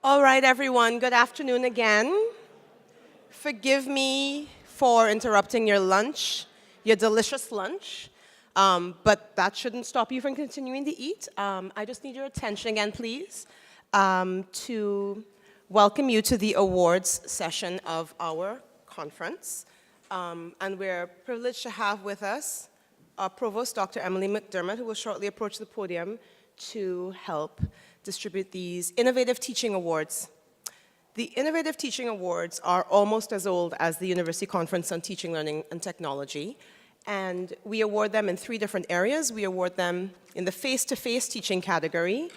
All right, everyone, good afternoon again. Forgive me for interrupting your lunch, your delicious lunch, but that shouldn't stop you from continuing to eat. I just need your attention again, please, to welcome you to the awards session of our conference. And we're privileged to have with us our Provost, Dr. Emily McDermott, who will shortly approach the podium to help distribute these Innovative Teaching Awards. The Innovative Teaching Awards are almost as old as the University Conference on Teaching, Learning, and Technology, and we award them in 3 different areas. We award them in the face-to-face teaching category,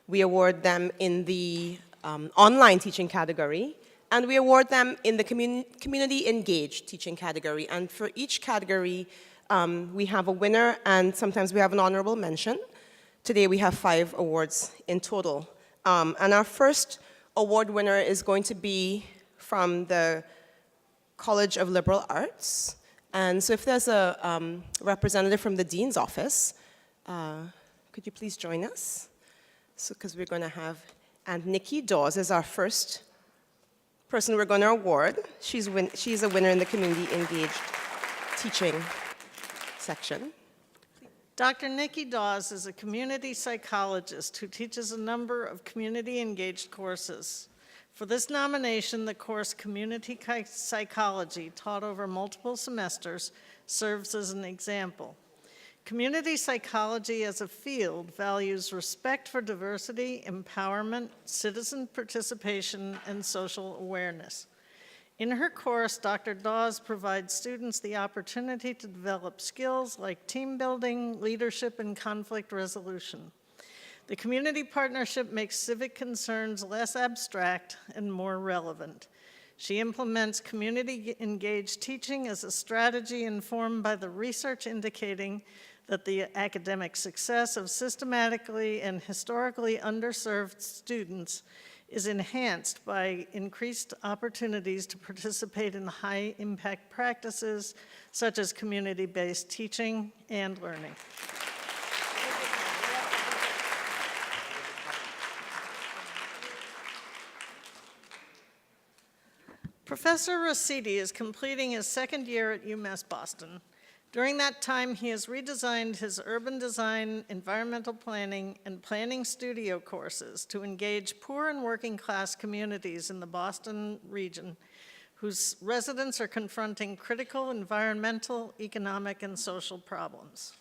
we award them in the online teaching category, and we award them in the community engaged teaching category. And for each category, we have a winner, and sometimes we have an honorable mention. Today we have 5 awards in total. And our first award winner is going to be from the College of Liberal Arts. And so if there's a representative from the Dean's office, could you please join us? So, because we're going to have, and Nikki Dawes is our first person we're going to award. She's a winner in the community engaged teaching section. Dr. Nikki Dawes is a community psychologist who teaches a number of community-engaged courses. For this nomination, the course Community Psychology, taught over multiple semesters, serves as an example. Community psychology as a field values respect for diversity, empowerment, citizen participation, and social awareness. In her course, Dr. Dawes provides students the opportunity to develop skills like team building, leadership, and conflict resolution. The community partnership makes civic concerns less abstract and more relevant. She implements community-engaged teaching as a strategy informed by the research indicating that the academic success of systematically and historically underserved students is enhanced by increased opportunities to participate in high-impact practices such as community-based teaching and learning. Professor Rossetti is completing his 2nd year at UMass Boston. During that time, he has redesigned his urban design, environmental planning, and planning studio courses to engage poor and working class communities in the Boston region whose residents are confronting critical environmental, economic, and social problems.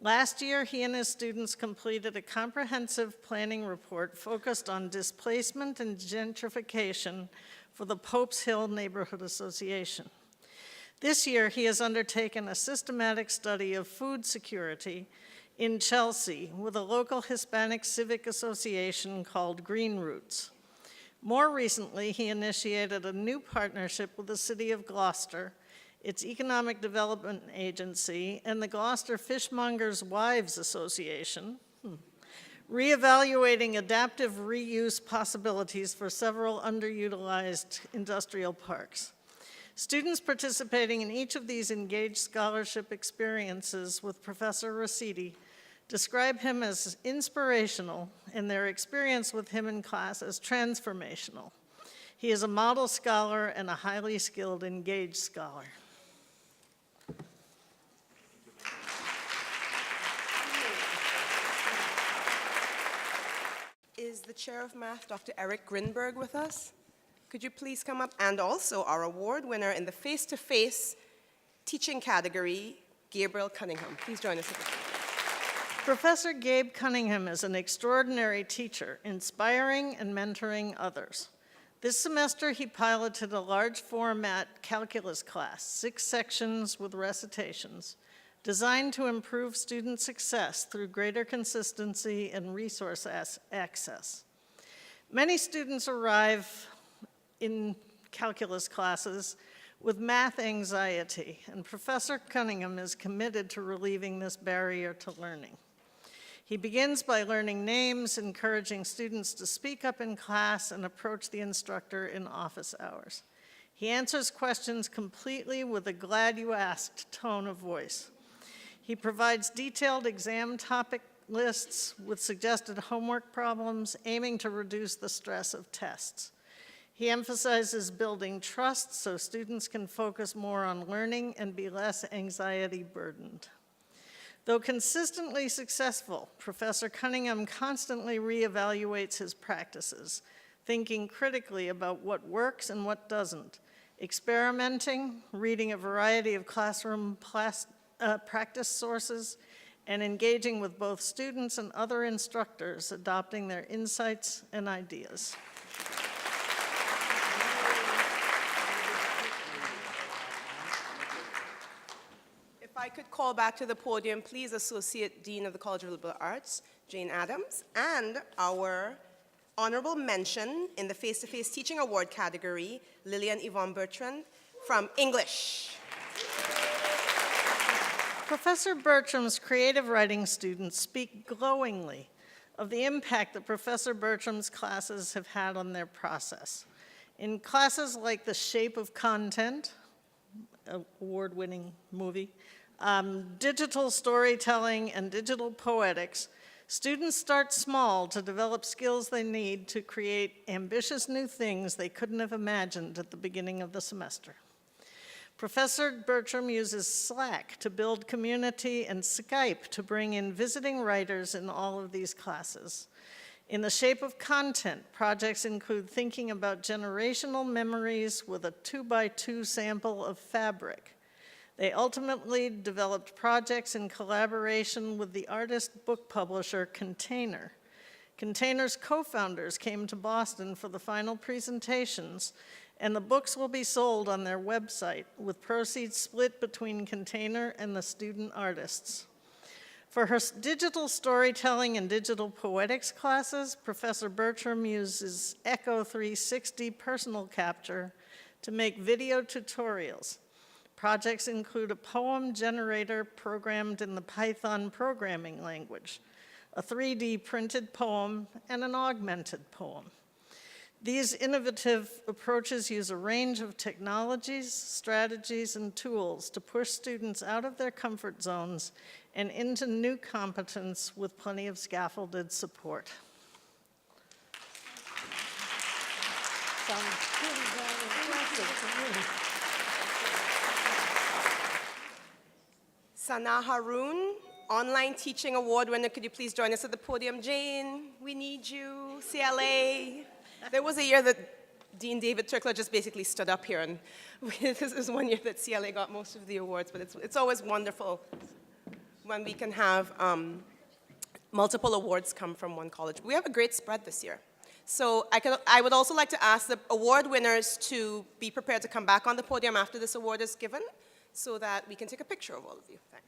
Last year, he and his students completed a comprehensive planning report focused on displacement and gentrification for the Pope's Hill Neighborhood Association. This year, he has undertaken a systematic study of food security in Chelsea with a local Hispanic civic association called Green Roots. More recently, he initiated a new partnership with the city of Gloucester, its economic development agency, and the Gloucester Fishmongers' Wives Association, reevaluating adaptive reuse possibilities for several underutilized industrial parks. Students participating in each of these engaged scholarship experiences with Professor Rossetti describe him as inspirational and their experience with him in class as transformational. He is a model scholar and a highly skilled, engaged scholar. Is the Chair of Math, Dr. Eric Grinberg, with us? Could you please come up? And also our award winner in the face-to-face teaching category, Gabriel Cunningham. Please join us. Professor Gabe Cunningham is an extraordinary teacher, inspiring and mentoring others. This semester, he piloted a large format calculus class, 6 sections with recitations, designed to improve student success through greater consistency and resource access. Many students arrive in calculus classes with math anxiety, and Professor Cunningham is committed to relieving this barrier to learning. He begins by learning names, encouraging students to speak up in class and approach the instructor in office hours. He answers questions completely with a glad you asked tone of voice. He provides detailed exam topic lists with suggested homework problems, aiming to reduce the stress of tests. He emphasizes building trust so students can focus more on learning and be less anxiety burdened. Though consistently successful, Professor Cunningham constantly reevaluates his practices, thinking critically about what works and what doesn't, experimenting, reading a variety of classroom practice sources, and engaging with both students and other instructors, adopting their insights and ideas. If I could call back to the podium, please, Associate Dean of the College of Liberal Arts, Jane Adams, and our honorable mention in the Face-to-Face Teaching Award category, Lillian Yvonne Bertrand from English. Professor Bertram's creative writing students speak glowingly of the impact that Professor Bertram's classes have had on their process. In classes like The Shape of Content, award-winning movie, digital storytelling, and digital poetics, students start small to develop skills they need to create ambitious new things they couldn't have imagined at the beginning of the semester. Professor Bertram uses Slack to build community and Skype to bring in visiting writers in all of these classes. In The Shape of Content, projects include thinking about generational memories with a 2x2 sample of fabric. They ultimately developed projects in collaboration with the artist book publisher Container. Container's co-founders came to Boston for the final presentations, and the books will be sold on their website, with proceeds split between Container and the student artists. For her digital storytelling and digital poetics classes, Professor Bertram uses Echo 360 personal capture to make video tutorials. Projects include a poem generator programmed in the Python programming language, a 3D printed poem, and an augmented poem. These innovative approaches use a range of technologies, strategies, and tools to push students out of their comfort zones and into new competence with plenty of scaffolded support. Sounds pretty darn impressive to me. Sana Haroon, Online Teaching Award winner. Could you please join us at the podium? Jane, we need you. CLA. There was a year that Dean David Turkler just basically stood up here, and this is one year that CLA got most of the awards, but it's always wonderful when we can have multiple awards come from one college. We have a great spread this year. So I would also like to ask the award winners to be prepared to come back on the podium after this award is given so that we can take a picture of all of you. Thanks.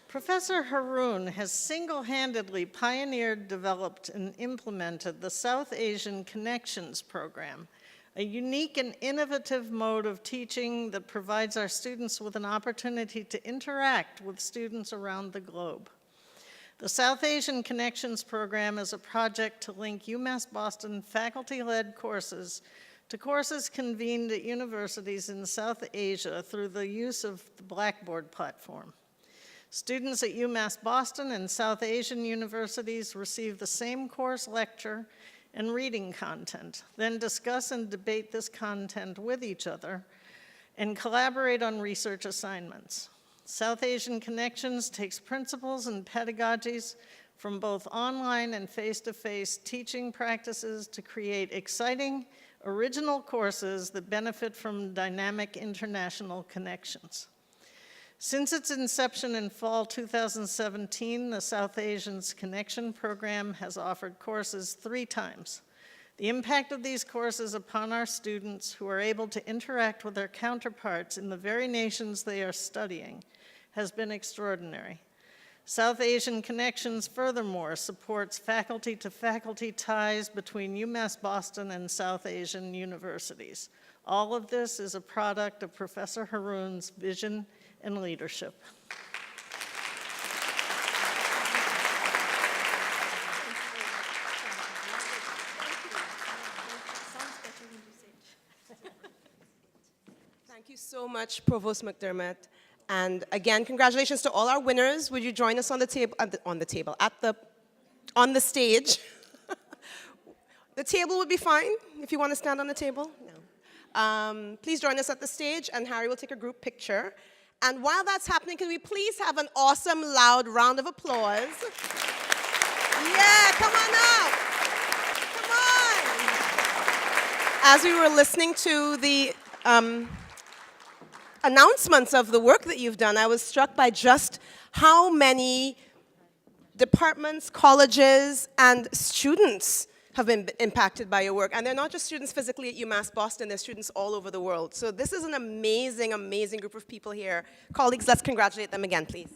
Professor Haroon has single-handedly pioneered, developed, and implemented the South Asian Connections program, a unique and innovative mode of teaching that provides our students with an opportunity to interact with students around the globe. The South Asian Connections program is a project to link UMass Boston faculty-led courses to courses convened at universities in South Asia through the use of the Blackboard platform. Students at UMass Boston and South Asian universities receive the same course lecture and reading content, then discuss and debate this content with each other, and collaborate on research assignments. South Asian Connections takes principles and pedagogies from both online and face-to-face teaching practices to create exciting, original courses that benefit from dynamic international connections. Since its inception in fall 2017, the South Asians Connection program has offered courses 3 times. The impact of these courses upon our students, who are able to interact with their counterparts in the very nations they are studying, has been extraordinary. South Asian Connections, furthermore, supports faculty-to-faculty ties between UMass Boston and South Asian universities. All of this is a product of Professor Haroon's vision and leadership. Thank you so much, Provost McDermott. And again, congratulations to all our winners. Would you join us on the table, on the stage? The table would be fine if you want to stand on the table. No. Please join us at the stage, and Harry will take a group picture. And while that's happening, can we please have an awesome, loud round of applause? Yeah, come on up. Come on. As we were listening to the announcements of the work that you've done, I was struck by just how many departments, colleges, and students have been impacted by your work. And they're not just students physically at UMass Boston, they're students all over the world. So this is an amazing, amazing group of people here. Colleagues, let's congratulate them again, please.